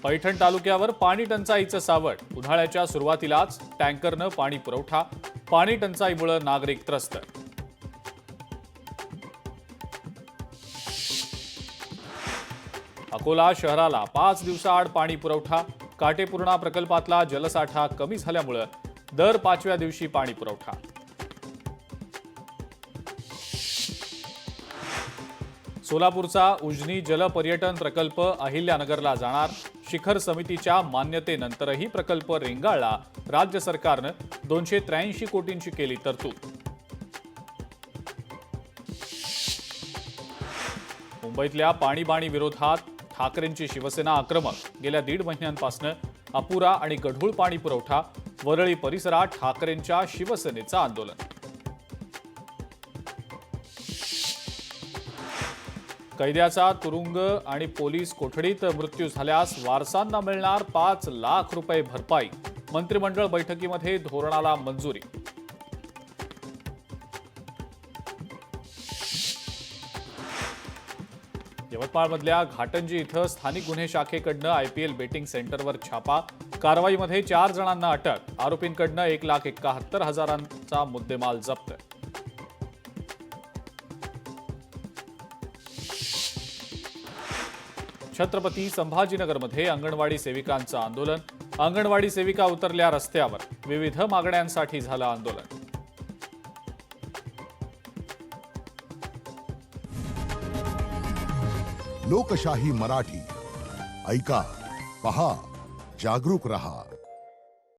पैठण तालुक्यावर पाणी टंचाईचं सावट। उन्हाळ्याच्या सुरुवातीलाच टँकरनं पाणी पुरवठा। पाणी टंचाईमुळे नागरिक त्रस्त। अकोला शहराला 5 दिवसाआड पाणी पुरवठा। काटेपूर्णा प्रकल्पातला जलसाठा कमी झाल्यामुळे दर 5व्या दिवशी पाणी पुरवठा। सोलापूरचा उजनी जलपर्यटन प्रकल्प अहिल्यानगरला जाणार। शिखर समितीच्या मान्यतेनंतरही प्रकल्प रेंगाळला। राज्य सरकारनं 283 कोटींची केली तरतूद। मुंबईतल्या पाणीबाणी विरोधात ठाकरेंची शिवसेना आक्रमक। गेल्या 1.5 महिन्यांपासून अपुरा आणि गढूळ पाणी पुरवठा। वरळी परिसरात ठाकरेंच्या शिवसेनेचं आंदोलन। कैद्याचा तुरुंग आणि पोलीस कोठडीत मृत्यू झाल्यास वारसांना मिळणार 5 लाख रुपये भरपाई। मंत्रिमंडळ बैठकीमध्ये धोरणाला मंजुरी। यवतमाळमधल्या घाटंजी इथं स्थानिक गुन्हे शाखेकडनं आयपीएल बेटिंग सेंटरवर छापा। कारवाईमध्ये 4 जणांना अटक। आरोपींकडनं 1,71,000चा मुद्देमाल जप्त। छत्रपती संभाजीनगरमध्ये अंगणवाडी सेविकांचं आंदोलन। अंगणवाडी सेविका उतरल्या रस्त्यावर। विविध मागण्यांसाठी झालं आंदोलन। लोकशाही मराठी ऐका, पहा, जागरूक रहा।